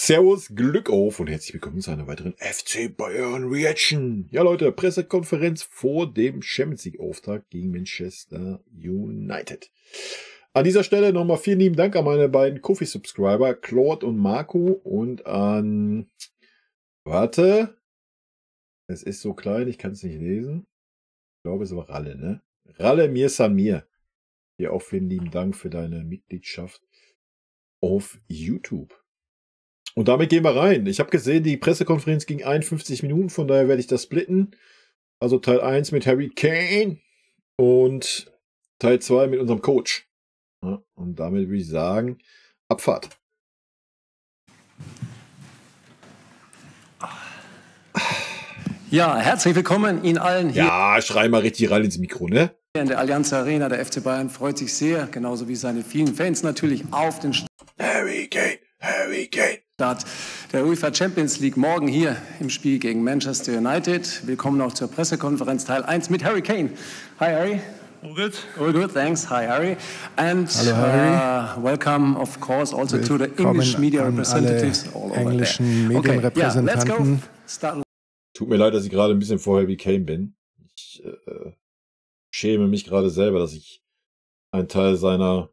Servus, Glück auf und herzlich willkommen zu einer weiteren FC Bayern Reaction. Ja Leute, Pressekonferenz vor dem Champions League Auftakt gegen Manchester United. An dieser Stelle nochmal vielen lieben Dank an meine beiden Kofi-Subscriber, Claude und Marco, und an, warte, es ist so klein, ich kann es nicht lesen. Ich glaube, es war Ralle, ne? Ralle Mir Samir. Dir auch vielen lieben Dank für deine Mitgliedschaft auf YouTube. Und damit gehen wir rein. Ich habe gesehen, die Pressekonferenz ging 51 Minuten, von daher werde ich das splitten. Also Teil 1 mit Harry Kane und Teil 2 mit unserem Coach. Ja, und damit würde ich sagen, Abfahrt. Ja, herzlich willkommen Ihnen allen hier. Ja, schrei mal richtig rein ins Mikro, ne? In der Allianz Arena. Der FC Bayern freut sich sehr, genauso wie seine vielen Fans natürlich, auf den Harry Kane, Harry Kane. Start der UEFA Champions League morgen hier im Spiel gegen Manchester United. Willkommen auch zur Pressekonferenz Teil 1 mit Harry Kane. Hi Harry. All good? All good, thanks. Hi Harry. And Hallo Harry. Welcome of course also to the English media representatives all over englischen Medienrepräsentanten. Tut mir leid, dass ich gerade ein bisschen vor Harry Kane bin. Ich schäme mich gerade selber, dass ich einen Teil seiner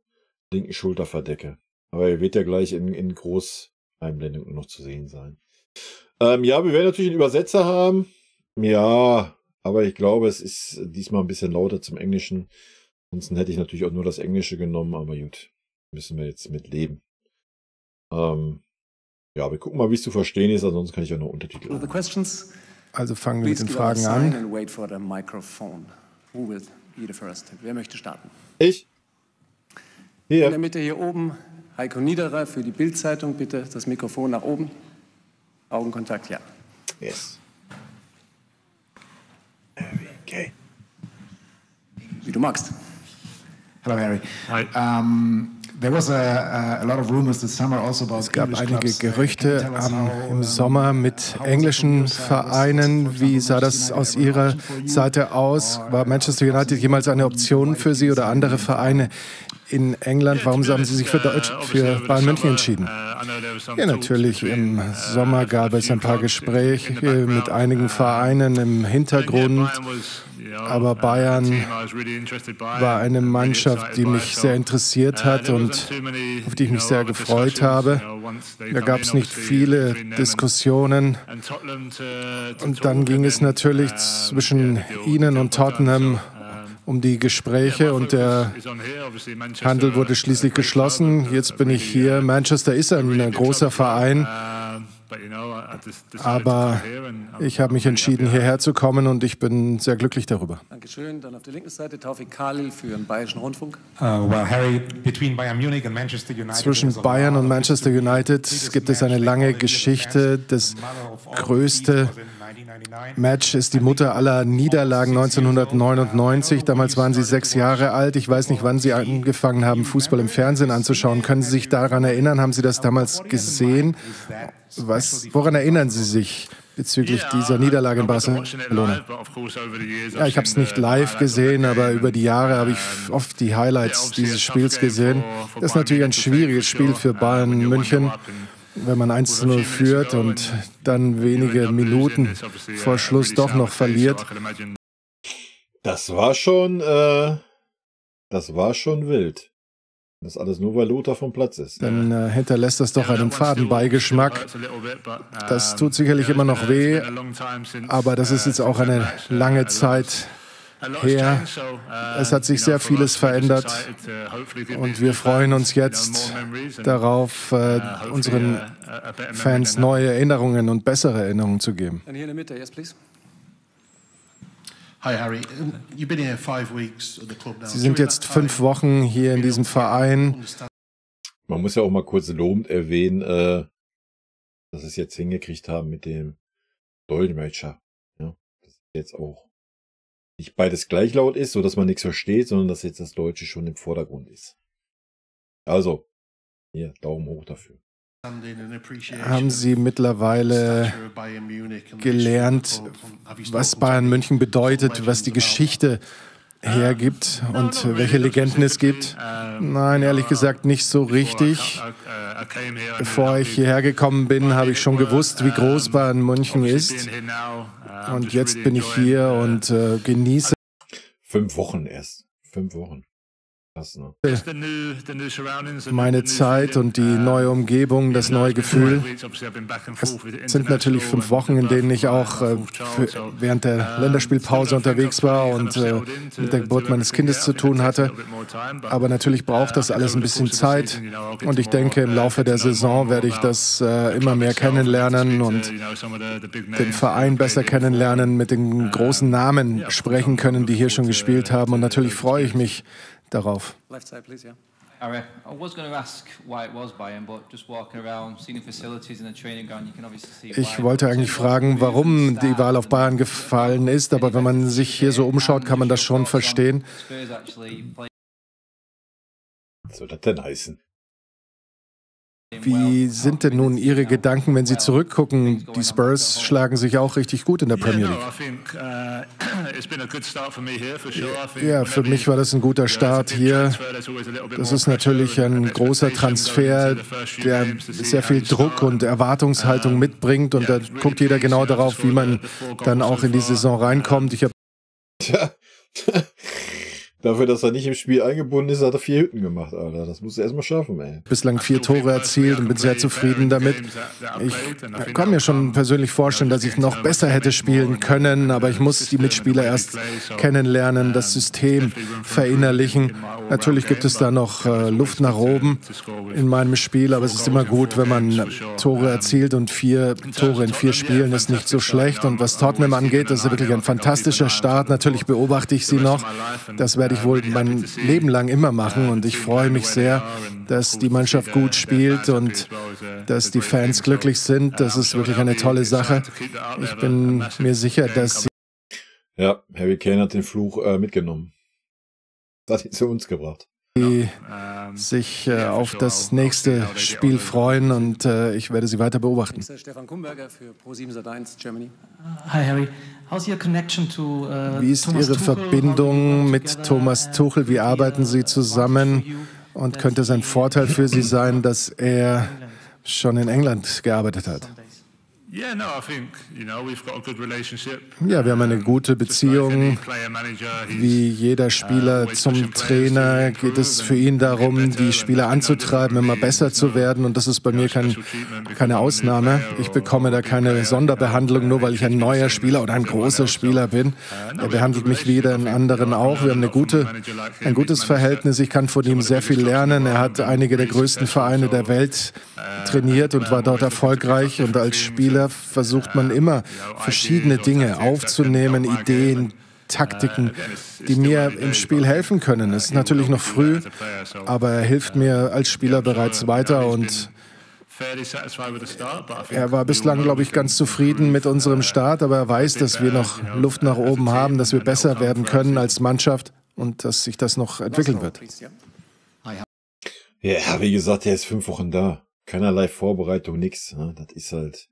linken Schulter verdecke. Aber er wird ja gleich in Großeinblendung noch zu sehen sein. Ja, wir werden natürlich einen Übersetzer haben. Ja, aber ich glaube, es ist diesmal ein bisschen lauter zum Englischen. Ansonsten hätte ich natürlich auch nur das Englische genommen, aber gut, müssen wir jetzt mit leben. Ja, wir gucken mal, wie es zu verstehen ist, ansonsten kann ich auch noch Untertitel. Also fangen wir mit den Fragen an. Wer möchte starten? Ich. Hier. In der Mitte hier oben, Heiko Niederer für die Bild-Zeitung. Bitte das Mikrofon nach oben. Augenkontakt, ja. Yes. Harry Kane. Wie du magst. Hello, Harry. Hi. There was a lot of rumors this summer also about Es gab English einige clubs. Gerüchte im Sommer mit englischen Vereinen. Wie sah das aus Ihrer Seite aus? War Manchester United jemals eine Option für Sie oder andere Vereine in England? Warum haben Sie sich für Bayern München entschieden? Ja, natürlich. Im Sommer gab es ein paar Gespräche mit einigen Vereinen im Hintergrund. Aber Bayern war eine Mannschaft, die mich sehr interessiert hat und auf die ich mich sehr gefreut habe. Da gab es nicht viele Diskussionen. Und dann ging es natürlich zwischen Ihnen und Tottenham um die Gespräche und der Handel wurde schließlich geschlossen. Jetzt bin ich hier. Manchester ist ein großer Verein. Aber ich habe mich entschieden, hierher zu kommen und ich bin sehr glücklich darüber. Dankeschön. Dann auf der linken Seite Taufik Khalil für den Bayerischen Rundfunk. Zwischen Bayern und Manchester United gibt es eine lange Geschichte. Das größte Match ist die Mutter aller Niederlagen 1999. Damals waren Sie 6 Jahre alt. Ich weiß nicht, wann Sie angefangen haben, Fußball im Fernsehen anzuschauen. Können Sie sich daran erinnern? Haben Sie das damals gesehen? Woran erinnern Sie sich bezüglich dieser Niederlage in Barcelona? Ja, ich habe es nicht live gesehen, aber über die Jahre habe ich oft die Highlights dieses Spiels gesehen. Das ist natürlich ein schwieriges Spiel für Bayern München, wenn man 1:0 führt und dann wenige Minuten vor Schluss doch noch verliert. Das war schon wild. Das alles nur, weil Lothar vom Platz ist. Dann hinterlässt das doch einen faden Beigeschmack. Das tut sicherlich immer noch weh, aber das ist jetzt auch eine lange Zeit her. Es hat sich sehr vieles verändert und wir freuen uns jetzt darauf, unseren Fans neue Erinnerungen und bessere Erinnerungen zu geben. Dann hier in der Mitte, yes, please. Hi, Harry. You've been here 5 weeks at the club now. Sie sind jetzt 5 Wochen hier in diesem Verein. Man muss ja auch mal kurz lobend erwähnen, dass sie es jetzt hingekriegt haben mit dem Dolmetscher. Ja, dass jetzt auch nicht beides gleich laut ist, so dass man nichts versteht, sondern dass jetzt das Deutsche schon im Vordergrund ist. Also, hier, Daumen hoch dafür. Haben Sie mittlerweile gelernt, was Bayern München bedeutet, was die Geschichte hergibt und welche Legenden es gibt? Nein, ehrlich gesagt nicht so richtig. Bevor ich hierher gekommen bin, habe ich schon gewusst, wie groß Bayern München ist. Und jetzt bin ich hier und genieße 5 Wochen erst. 5 Wochen. Krass, ne? Meine Zeit und die neue Umgebung, das neue Gefühl. Es sind natürlich 5 Wochen, in denen ich auch während der Länderspielpause unterwegs war und mit der Geburt meines Kindes zu tun hatte. Aber natürlich braucht das alles ein bisschen Zeit. Und ich denke, im Laufe der Saison werde ich das immer mehr kennenlernen und den Verein besser kennenlernen, mit den großen Namen sprechen können, die hier schon gespielt haben. Und natürlich freue ich mich darauf. Harry, I was going to ask why it was Bayern, but just walking around, seeing the facilities in the training ground, you can obviously see why. Ich wollte eigentlich fragen, warum die Wahl auf Bayern gefallen ist, aber wenn man sich hier so umschaut, kann man das schon verstehen. Was soll das denn heißen? Wie sind denn nun Ihre Gedanken, wenn Sie zurückgucken? Die Spurs schlagen sich auch richtig gut in der Premier League. Ja, für mich war das ein guter Start hier. Das ist natürlich ein großer Transfer, der sehr viel Druck und Erwartungshaltung mitbringt. Und da guckt jeder genau darauf, wie man dann auch in die Saison reinkommt. Tja. Dafür, dass er nicht im Spiel eingebunden ist, hat er 4 Hütten gemacht, Alter. Das musst du erstmal schaffen, ey. Bislang 4 Tore erzielt und bin sehr zufrieden damit. Ich kann mir schon persönlich vorstellen, dass ich noch besser hätte spielen können, aber ich muss die Mitspieler erst kennenlernen, das System verinnerlichen. Natürlich gibt es da noch Luft nach oben in meinem Spiel, aber es ist immer gut, wenn man Tore erzielt und 4 Tore in 4 Spielen ist nicht so schlecht. Und was Tottenham angeht, das ist wirklich ein fantastischer Start. Natürlich beobachte ich sie noch. Das werde ich wohl mein Leben lang immer machen und ich freue mich sehr, dass die Mannschaft gut spielt und dass die Fans glücklich sind. Das ist wirklich eine tolle Sache. Ich bin mir sicher, dass Ja, Harry Kane hat den Fluch mitgenommen. Das hat ihn zu uns gebracht. sie sich auf das nächste Spiel freuen und ich werde sie weiter beobachten. Stefan Kumberger für Pro7 Sat.1 Germany. Hi Harry, how's your connection to Wie ist Thomas Ihre Tuchel? Verbindung mit Thomas Tuchel? Wie arbeiten Sie zusammen? Und könnte es ein Vorteil für Sie sein, dass er schon in England gearbeitet hat? Ja, wir haben eine gute Beziehung. Wie jeder Spieler zum Trainer geht es für ihn darum, die Spieler anzutreiben, immer besser zu werden. Und das ist bei mir keine Ausnahme. Ich bekomme da keine Sonderbehandlung, nur weil ich ein neuer Spieler oder ein großer Spieler bin. Er behandelt mich wie den anderen auch. Wir haben ein gutes Verhältnis. Ich kann von ihm sehr viel lernen. Er hat einige der größten Vereine der Welt trainiert und war dort erfolgreich. Und als Spieler versucht man immer, verschiedene Dinge aufzunehmen, Ideen, Taktiken, die mir im Spiel helfen können. Es ist natürlich noch früh, aber er hilft mir als Spieler bereits weiter und er war bislang, glaube ich, ganz zufrieden mit unserem Start, aber er weiß, dass wir noch Luft nach oben haben, dass wir besser werden können als Mannschaft und dass sich das noch entwickeln wird. Ja, wie gesagt, er ist 5 Wochen da. Keinerlei Vorbereitung, nix. Ne? Das ist halt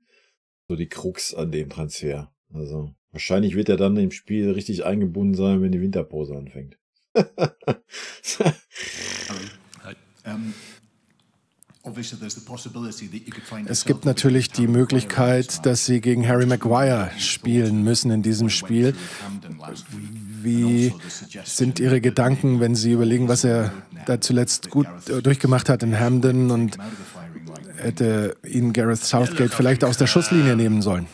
so die Krux an dem Transfer. Also wahrscheinlich wird er dann im Spiel richtig eingebunden sein, wenn die Winterpause anfängt. Es gibt natürlich die Möglichkeit, dass Sie gegen Harry Maguire spielen müssen in diesem Spiel. Wie sind Ihre Gedanken, wenn Sie überlegen, was er da zuletzt gut durchgemacht hat in Hampden und hätte ihn Gareth Southgate vielleicht aus der Schusslinie nehmen sollen?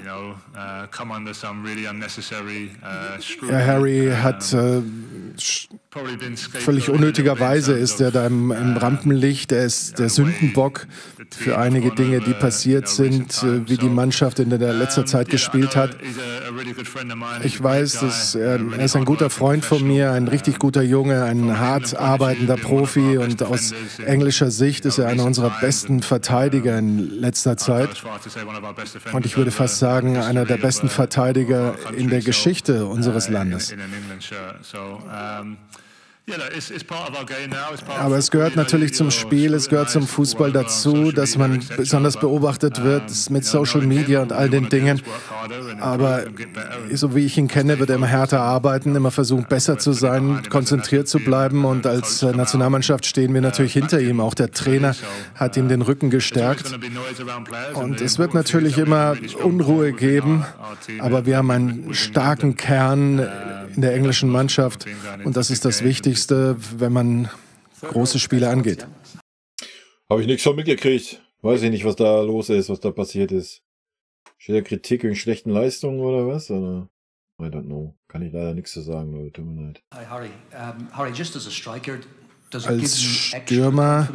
Ja, Harry hat völlig unnötigerweise ist er da im Rampenlicht. Er ist der Sündenbock für einige Dinge, die passiert sind, wie die Mannschaft in der letzter Zeit gespielt hat. Ich weiß, dass er ist ein guter Freund von mir, ein richtig guter Junge, ein hart arbeitender Profi und aus englischer Sicht ist er einer unserer besten Verteidiger in letzter Zeit. Und ich würde fast sagen, einer der besten Verteidiger in der Geschichte unseres Landes. Aber es gehört natürlich zum Spiel, es gehört zum Fußball dazu, dass man besonders beobachtet wird mit Social Media und all den Dingen. Aber so wie ich ihn kenne, wird er immer härter arbeiten, immer versuchen, besser zu sein, konzentriert zu bleiben. Und als Nationalmannschaft stehen wir natürlich hinter ihm. Auch der Trainer hat ihm den Rücken gestärkt. Und es wird natürlich immer Unruhe geben, aber wir haben einen starken Kern in der englischen Mannschaft und das ist das Wichtigste, wenn man große Spiele angeht. Habe ich nichts von mitgekriegt. Weiß ich nicht, was da los ist, was da passiert ist. Steht da Kritik wegen schlechten Leistungen oder was? Oder? I don't know. Kann ich leider nichts zu sagen, Leute. Tut mir leid. Harry, just as a striker, als Stürmer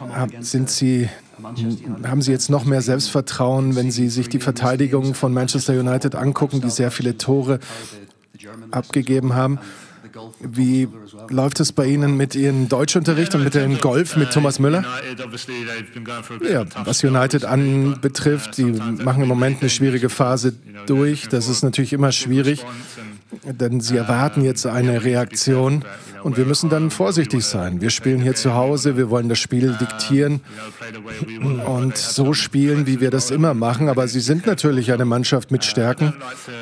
haben Sie jetzt noch mehr Selbstvertrauen, wenn Sie sich die Verteidigung von Manchester United angucken, die sehr viele Tore abgegeben haben. Wie läuft es bei Ihnen mit Ihrem Deutschunterricht und mit dem Golf mit Thomas Müller? Ja, was United anbetrifft, die machen im Moment eine schwierige Phase durch. Das ist natürlich immer schwierig, denn sie erwarten jetzt eine Reaktion und wir müssen dann vorsichtig sein. Wir spielen hier zu Hause, wir wollen das Spiel diktieren und so spielen, wie wir das immer machen. Aber sie sind natürlich eine Mannschaft mit Stärken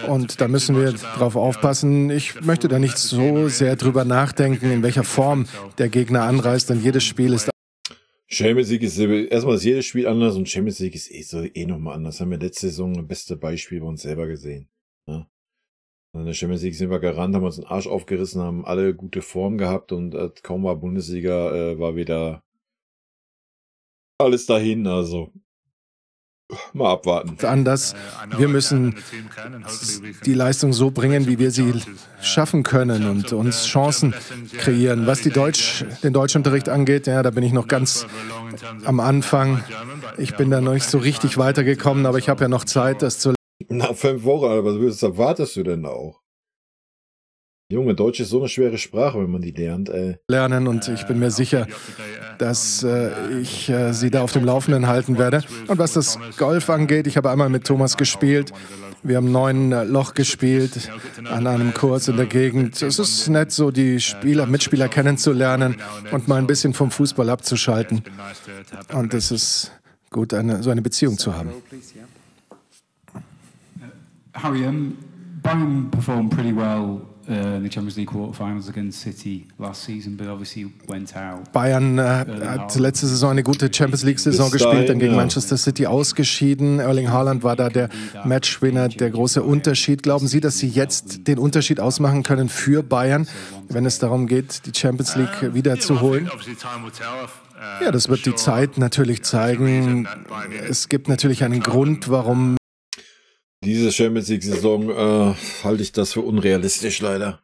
und da müssen wir drauf aufpassen. Ich möchte da nicht so sehr drüber nachdenken, in welcher Form der Gegner anreist, denn jedes Spiel ist Champions League ist erstmal ist jedes Spiel anders und Champions League ist nochmal anders. Haben wir letzte Saison das beste Beispiel bei uns selber gesehen. Ja? In der Champions League sind wir gerannt, haben uns den Arsch aufgerissen, haben alle gute Form gehabt und kaum war Bundesliga, war wieder alles dahin, also mal abwarten. Anders. Wir müssen die Leistung so bringen, wie wir sie schaffen können und uns Chancen kreieren. Was den Deutschunterricht angeht, ja, da bin ich noch ganz am Anfang. Ich bin da noch nicht so richtig weitergekommen, aber ich habe ja noch Zeit, das zu Nach 5 Wochen, aber was erwartest du denn auch? Junge, Deutsch ist so eine schwere Sprache, wenn man die lernt. Lernen und ich bin mir sicher, dass ich Sie da auf dem Laufenden halten werde. Und was das Golf angeht, ich habe einmal mit Thomas gespielt. Wir haben 9 Loch gespielt an einem Kurs in der Gegend. Es ist nett, so die Mitspieler kennenzulernen und mal ein bisschen vom Fußball abzuschalten. Und es ist gut, so eine Beziehung zu haben. Harry, Bayern performed pretty well in the Champions League quarterfinals against City last season, but obviously went out. Bayern hat letzte Saison eine gute Champions League-Saison gespielt, dann gegen Manchester City ausgeschieden. Erling Haaland war da der Matchwinner, der große Unterschied. Glauben Sie, dass Sie jetzt den Unterschied ausmachen können für Bayern, wenn es darum geht, die Champions League wieder zu holen? Ja, das wird die Zeit natürlich zeigen. Es gibt natürlich einen Grund, warum diese Champions League-Saison halte ich das für unrealistisch, leider.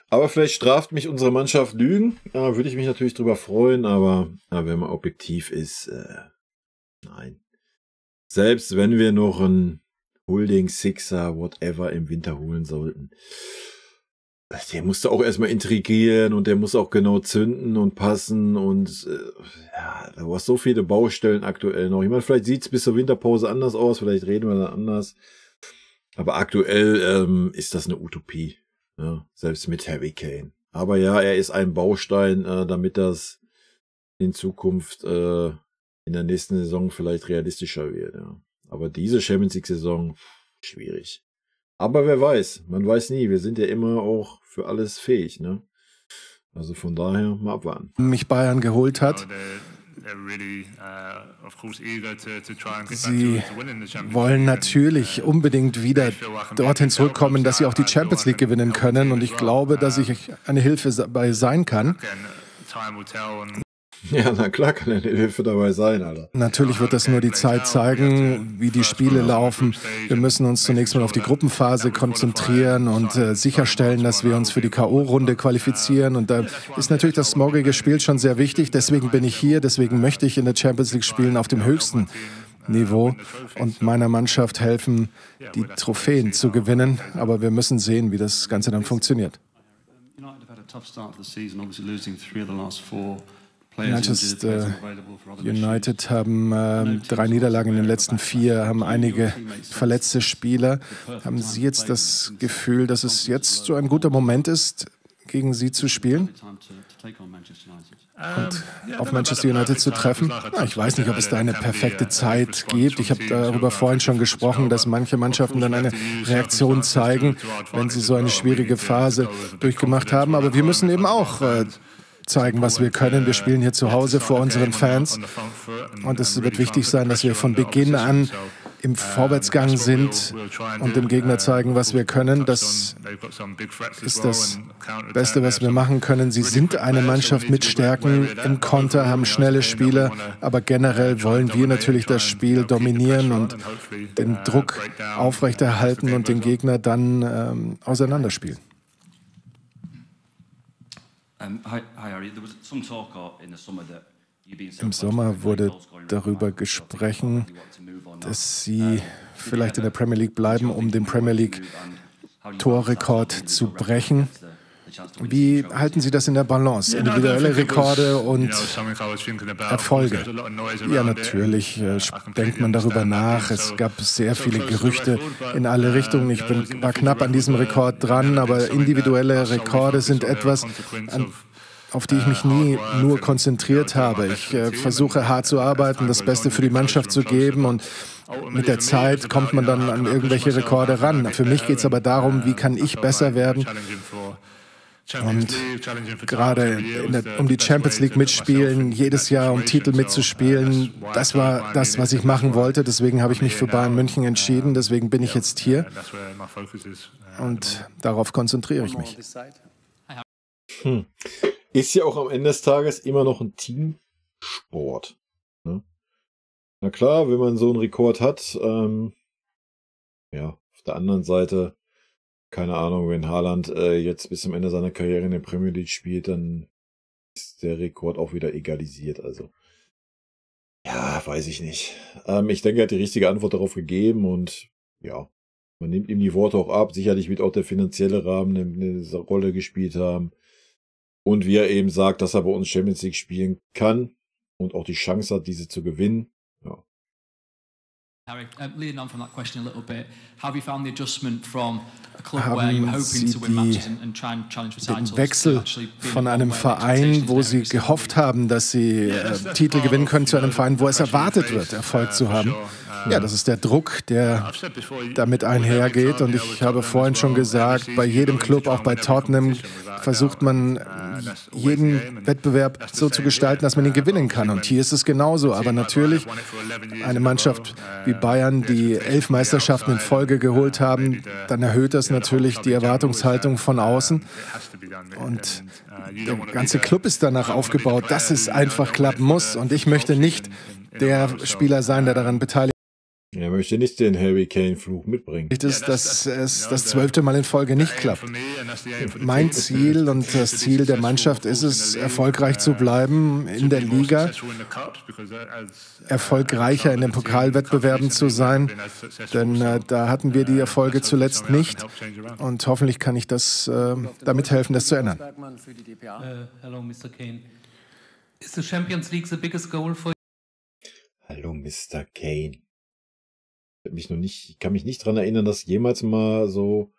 Aber vielleicht straft mich unsere Mannschaft Lügen. Würde ich mich natürlich drüber freuen, aber wenn man objektiv ist, nein. Selbst wenn wir noch einen Holding, Sixer, whatever im Winter holen sollten, der musste auch erstmal intrigieren und der muss auch genau zünden und passen und ja, du hast so viele Baustellen aktuell noch. Ich meine, vielleicht sieht es bis zur Winterpause anders aus, vielleicht reden wir dann anders. Aber aktuell ist das eine Utopie, ja, selbst mit Harry Kane. Aber ja, er ist ein Baustein, damit das in Zukunft in der nächsten Saison vielleicht realistischer wird. Ja. Aber diese Champions League-Saison, schwierig. Aber wer weiß, man weiß nie, wir sind ja immer auch für alles fähig, ne? Also von daher mal abwarten. Mich Bayern geholt hat. Sie wollen natürlich unbedingt wieder dorthin zurückkommen, dass sie auch die Champions League gewinnen können und ich glaube, dass ich eine Hilfe dabei sein kann. Ja, na klar kann eine Hilfe dabei sein, Alter. Natürlich wird das nur die Zeit zeigen, wie die Spiele laufen. Wir müssen uns zunächst mal auf die Gruppenphase konzentrieren und sicherstellen, dass wir uns für die K.O.-Runde qualifizieren. Und da ist natürlich das morgige Spiel schon sehr wichtig. Deswegen bin ich hier, deswegen möchte ich in der Champions League spielen auf dem höchsten Niveau und meiner Mannschaft helfen, die Trophäen zu gewinnen. Aber wir müssen sehen, wie das Ganze dann funktioniert. Manchester United haben 3 Niederlagen in den letzten 4, haben einige verletzte Spieler. Haben Sie jetzt das Gefühl, dass es jetzt so ein guter Moment ist, gegen sie zu spielen und auf Manchester United zu treffen. Ja, ich weiß nicht, ob es da eine perfekte Zeit gibt. Ich habe darüber vorhin schon gesprochen, dass manche Mannschaften dann eine Reaktion zeigen, wenn sie so eine schwierige Phase durchgemacht haben. Aber wir müssen eben auch zeigen, was wir können. Wir spielen hier zu Hause vor unseren Fans und es wird wichtig sein, dass wir von Beginn an im Vorwärtsgang sind und dem Gegner zeigen, was wir können. Das ist das Beste, was wir machen können. Sie sind eine Mannschaft mit Stärken im Konter, haben schnelle Spieler, aber generell wollen wir natürlich das Spiel dominieren und den Druck aufrechterhalten und den Gegner dann auseinanderspielen. Im Sommer wurde darüber gesprochen, dass sie vielleicht in der Premier League bleiben, um den Premier League Torrekord zu brechen. Wie halten Sie das in der Balance? Individuelle Rekorde und Erfolge? Ja, natürlich denkt man darüber nach. Es gab sehr viele Gerüchte in alle Richtungen. Ich war knapp an diesem Rekord dran, aber individuelle Rekorde sind etwas, auf die ich mich nie nur konzentriert habe. Ich versuche hart zu arbeiten, das Beste für die Mannschaft zu geben und mit der Zeit kommt man dann an irgendwelche Rekorde ran. Für mich geht es aber darum, wie kann ich besser werden und gerade um die Champions League mitspielen, jedes Jahr um Titel mitzuspielen. Das war das, was ich machen wollte. Deswegen habe ich mich für Bayern München entschieden. Deswegen bin ich jetzt hier und darauf konzentriere ich mich. Ist ja auch am Ende des Tages immer noch ein Teamsport. Ne? Na klar, wenn man so einen Rekord hat, ja, auf der anderen Seite, keine Ahnung, wenn Haaland jetzt bis zum Ende seiner Karriere in der Premier League spielt, dann ist der Rekord auch wieder egalisiert. Also, ja, weiß ich nicht. Ich denke, er hat die richtige Antwort darauf gegeben und ja, man nimmt ihm die Worte auch ab. Sicherlich wird auch der finanzielle Rahmen eine Rolle gespielt haben. Und wie er eben sagt, dass er bei uns Champions League spielen kann und auch die Chance hat, diese zu gewinnen. Ja. Harry, leading on from that question a little bit, how have you found the adjustment from a club where you're hoping to win matches and try and challenge for titles? Den Wechsel von einem Verein, wo sie gehofft haben, dass sie Titel gewinnen können, zu einem Verein, wo es erwartet wird, Erfolg zu haben. Ja, das ist der Druck, der damit einhergeht. Und ich habe vorhin schon gesagt, bei jedem Club, auch bei Tottenham, versucht man, jeden Wettbewerb so zu gestalten, dass man ihn gewinnen kann. Und hier ist es genauso. Aber natürlich eine Mannschaft wie Bayern, die 11 Meisterschaften in Folge geholt haben, dann erhöht das natürlich die Erwartungshaltung von außen. Und der ganze Club ist danach aufgebaut, dass es einfach klappen muss. Und ich möchte nicht der Spieler sein, der daran beteiligt ist. Er möchte nicht den Harry Kane-Fluch mitbringen. Ist, dass es das 12. Mal in Folge nicht klappt. Mein Ziel und das Ziel der Mannschaft ist es, erfolgreich zu bleiben in der Liga, erfolgreicher in den Pokalwettbewerben zu sein, denn da hatten wir die Erfolge zuletzt nicht und hoffentlich kann ich das damit helfen, das zu ändern. Hello, Mr. Kane. Is the Champions League the biggest goal for you? Hallo, Mr. Kane. Ich kann mich nicht daran erinnern, dass jemals mal so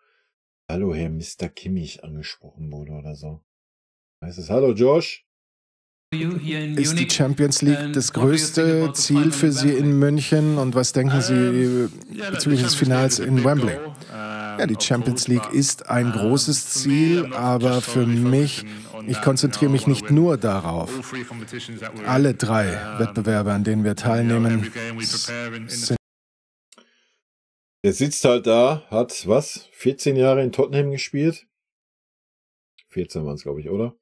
Hallo, Herr Mr. Kimmich angesprochen wurde oder so. Heißt es Hallo, Josh? Ist die Champions League das größte Ziel für Sie in München? Und was denken Sie bezüglich des Finals in Wembley? Ja, die Champions League ist ein großes Ziel, aber für mich, ich konzentriere mich nicht nur darauf. Alle 3 Wettbewerbe, an denen wir teilnehmen, sind. Der sitzt halt da, hat, 14 Jahre in Tottenham gespielt? 14 waren es, glaube ich, oder?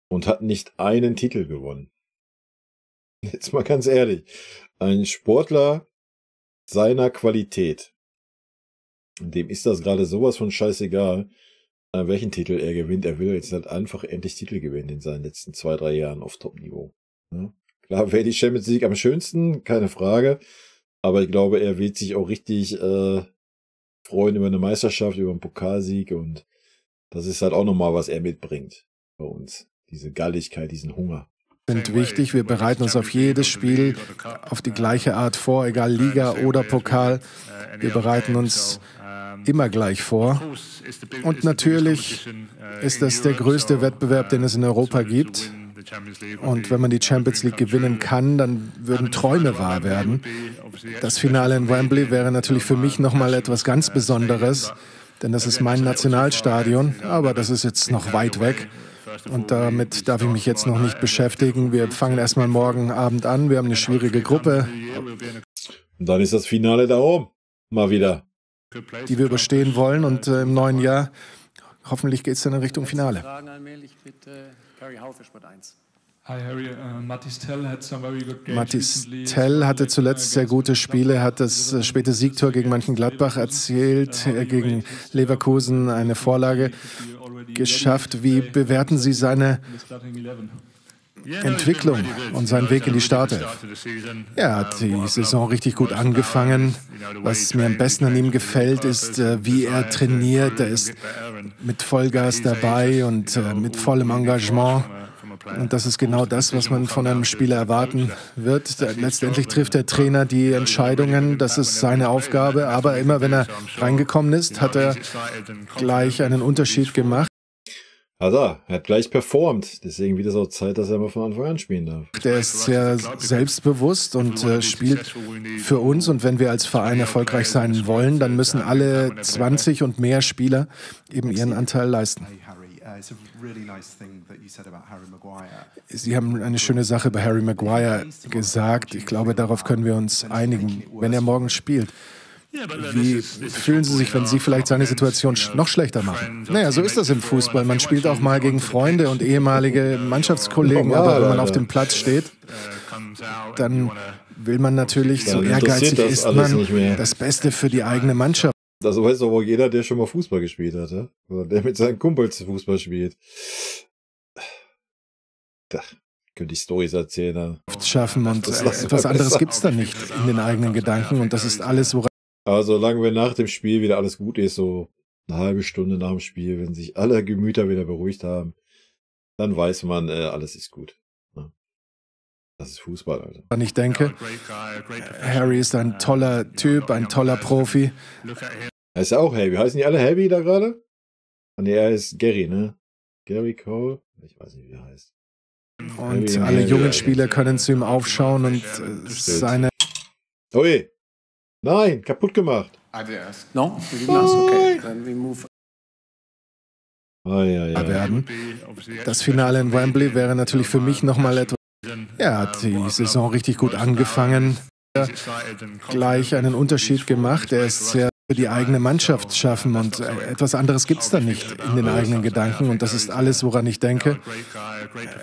Und hat nicht einen Titel gewonnen. Jetzt mal ganz ehrlich. Ein Sportler seiner Qualität, dem ist das gerade sowas von scheißegal, welchen Titel er gewinnt. Er will jetzt halt einfach endlich Titel gewinnen in seinen letzten 2-3 Jahren auf Top-Niveau. Ja? Klar wäre die Champions League am schönsten, keine Frage. Aber ich glaube, er wird sich auch richtig freuen über eine Meisterschaft, über einen Pokalsieg. Und das ist halt auch nochmal, was er mitbringt bei uns. Diese Galligkeit, diesen Hunger. Sind wichtig. Wir bereiten uns auf jedes Spiel auf die gleiche Art vor, egal Liga oder Pokal. Wir bereiten uns immer gleich vor. Und natürlich ist das der größte Wettbewerb, den es in Europa gibt. Und wenn man die Champions League gewinnen kann, dann würden Träume wahr werden. Das Finale in Wembley wäre natürlich für mich nochmal etwas ganz Besonderes, denn das ist mein Nationalstadion, aber das ist jetzt noch weit weg. Und damit darf ich mich jetzt noch nicht beschäftigen. Wir fangen erstmal morgen Abend an. Wir haben eine schwierige Gruppe. Und dann ist das Finale da oben. Mal wieder. Die wir überstehen wollen. Und im neuen Jahr, hoffentlich geht es dann in Richtung Finale. Hi Harry, Mathys Tell had some very good games. Mathys Tell hatte zuletzt sehr gute Spiele, hat das späte Siegtor gegen Mönchengladbach erzielt, gegen Leverkusen eine Vorlage geschafft. Wie bewerten Sie seine Entwicklung und seinen Weg in die Startelf? Er hat die Saison richtig gut angefangen. Was mir am besten an ihm gefällt, ist, wie er trainiert. Er ist mit Vollgas dabei und mit vollem Engagement. Und das ist genau das, was man von einem Spieler erwarten wird. Letztendlich trifft der Trainer die Entscheidungen, das ist seine Aufgabe. Aber immer wenn er reingekommen ist, hat er gleich einen Unterschied gemacht. Also, er hat gleich performt. Deswegen wird es auch Zeit, dass er mal von Anfang an spielen darf. Der ist sehr selbstbewusst und spielt für uns. Und wenn wir als Verein erfolgreich sein wollen, dann müssen alle 20 und mehr Spieler eben ihren Anteil leisten. Sie haben eine schöne Sache bei Harry Maguire gesagt. Ich glaube, darauf können wir uns einigen, wenn er morgen spielt. Wie fühlen Sie sich, wenn Sie vielleicht seine Situation noch schlechter machen? Naja, so ist das im Fußball. Man spielt auch mal gegen Freunde und ehemalige Mannschaftskollegen, aber wenn man auf dem Platz steht, dann will man natürlich, so ehrgeizig ist man, das Beste für die eigene Mannschaft. Das weiß aber jeder, der schon mal Fußball gespielt hat, ja? Oder der mit seinen Kumpels Fußball spielt. Da könnte ich Storys erzählen. Schaffen und etwas anderes gibt es dann nicht in den eigenen Gedanken und das ist alles, woran. Aber solange wir nach dem Spiel wieder alles gut ist, so eine halbe Stunde nach dem Spiel, wenn sich alle Gemüter wieder beruhigt haben, dann weiß man, alles ist gut. Ja. Das ist Fußball, Alter. Ich denke, Harry ist ein toller Typ, ein toller Profi. Er ist ja auch Heavy. Heißen die alle Heavy da gerade? Nee, er ist Gary, ne? Gary Cole? Ich weiß nicht, wie er heißt. Und Heavy, alle jungen Spieler können zu ihm aufschauen und seine... Ui! Nein, kaputt gemacht. No, okay. Then we move. Werden. Das Finale in Wembley wäre natürlich für mich nochmal etwas... Er hat die Saison richtig gut angefangen, gleich einen Unterschied gemacht. Er ist sehr für die eigene Mannschaft schaffen und etwas anderes gibt es dann nicht in den eigenen Gedanken und das ist alles, woran ich denke.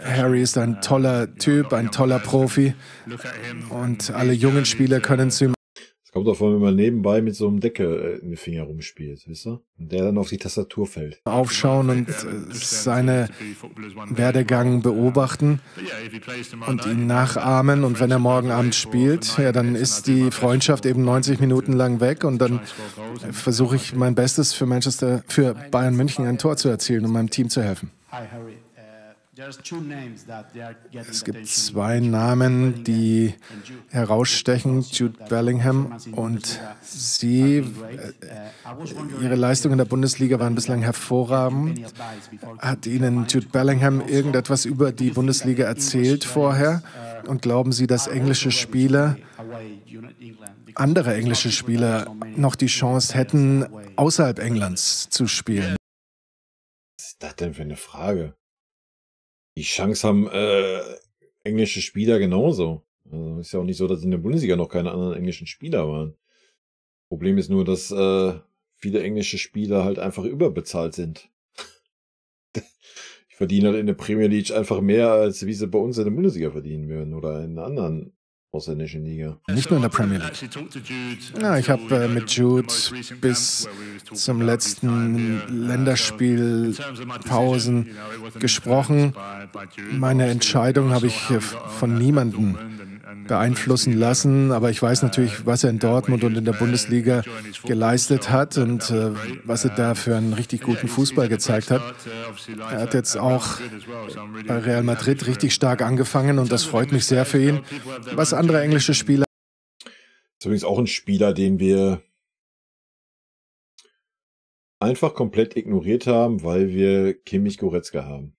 Harry ist ein toller Typ, ein toller Profi und alle jungen Spieler können zu ihm. Kommt davon, wenn man nebenbei mit so einem Deckel in den Finger rumspielt, wisst ihr? Und der dann auf die Tastatur fällt. Aufschauen und seine Werdegang beobachten und ihn nachahmen. Und wenn er morgen Abend spielt, ja, dann ist die Freundschaft eben 90 Minuten lang weg und dann versuche ich mein Bestes für Bayern München ein Tor zu erzielen, um meinem Team zu helfen. Es gibt zwei Namen, die herausstechen, Jude Bellingham und sie. Ihre Leistungen in der Bundesliga waren bislang hervorragend. Hat Ihnen Jude Bellingham irgendetwas über die Bundesliga erzählt vorher? Und glauben Sie, dass andere englische Spieler noch die Chance hätten, außerhalb Englands zu spielen? Was ist das denn für eine Frage? Die Chance haben englische Spieler genauso. Also ist ja auch nicht so, dass in der Bundesliga noch keine anderen englischen Spieler waren. Problem ist nur, dass viele englische Spieler halt einfach überbezahlt sind. Die verdienen halt in der Premier League einfach mehr, als wie sie bei uns in der Bundesliga verdienen würden oder in einer anderen ausländischen Liga. Nicht nur in der Premier League. Ja, ich habe mit Jude bis zum letzten Länderspielpausen gesprochen. Meine Entscheidung habe ich von niemandem beeinflussen lassen, aber ich weiß natürlich, was er in Dortmund und in der Bundesliga geleistet hat und was er da für einen richtig guten Fußball gezeigt hat. Er hat jetzt auch bei Real Madrid richtig stark angefangen und das freut mich sehr für ihn. Was andere englische Spieler... Das ist übrigens auch ein Spieler, den wir einfach komplett ignoriert haben, weil wir Kimmich Goretzka haben.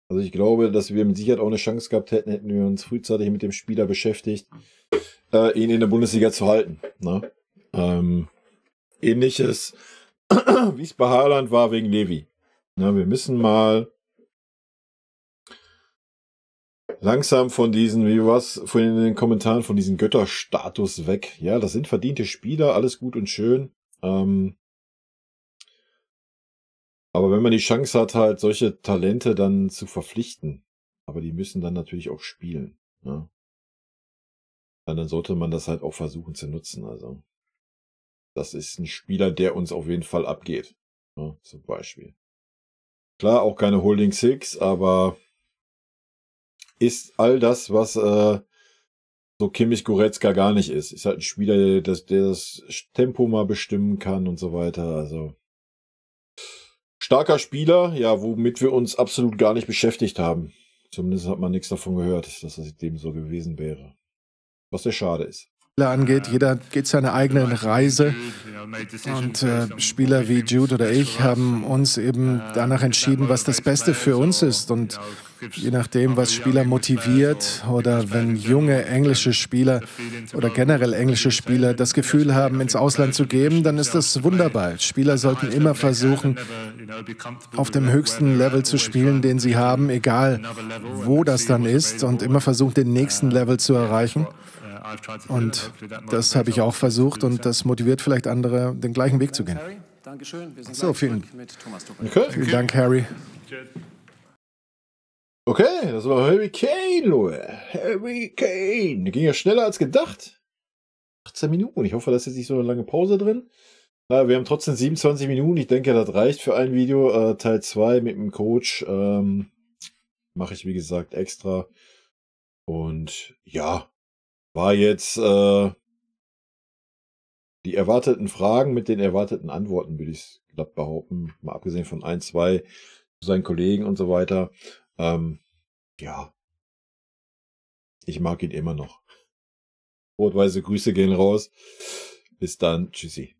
Also ich glaube, dass wir mit Sicherheit auch eine Chance gehabt hätten wir uns frühzeitig mit dem Spieler beschäftigt, ihn in der Bundesliga zu halten. Ne? Ähnliches, wie es bei Haaland war wegen Levi. Na, wir müssen mal langsam von diesen, wie war's vorhin in den Kommentaren, von diesem Götterstatus weg. Ja, das sind verdiente Spieler, alles gut und schön. Aber wenn man die Chance hat, halt solche Talente dann zu verpflichten, aber die müssen dann natürlich auch spielen. Ja? Dann sollte man das halt auch versuchen zu nutzen. Also das ist ein Spieler, der uns auf jeden Fall abgeht. Ja, zum Beispiel. Klar, auch keine Holding Six, aber ist all das, was so Kimmich Goretzka gar nicht ist. Ist halt ein Spieler, der das Tempo mal bestimmen kann und so weiter. Also starker Spieler, ja, womit wir uns absolut gar nicht beschäftigt haben. Zumindest hat man nichts davon gehört, dass das dem so gewesen wäre. Was sehr schade ist. Angeht. Jeder geht seine eigene Reise und Spieler wie Jude oder ich haben uns eben danach entschieden, was das Beste für uns ist und je nachdem, was Spieler motiviert oder wenn junge englische Spieler oder generell englische Spieler das Gefühl haben, ins Ausland zu gehen, dann ist das wunderbar. Spieler sollten immer versuchen, auf dem höchsten Level zu spielen, den sie haben, egal wo das dann ist und immer versuchen, den nächsten Level zu erreichen. Und das habe ich auch versucht und das motiviert vielleicht andere, den gleichen Weg zu gehen. So, vielen Dank, Harry. Okay, das war Harry Kane, Leute. Harry Kane. Der ging ja schneller als gedacht. 18 Minuten. Ich hoffe, da ist jetzt nicht so eine lange Pause drin. Na, wir haben trotzdem 27 Minuten. Ich denke, das reicht für ein Video. Teil 2 mit dem Coach. Mache ich, wie gesagt, extra. Und ja. War jetzt die erwarteten Fragen mit den erwarteten Antworten, würde ich glatt behaupten. Mal abgesehen von 1, 2 zu seinen Kollegen und so weiter. Ja. Ich mag ihn immer noch. Rot-weiße Grüße gehen raus. Bis dann. Tschüssi.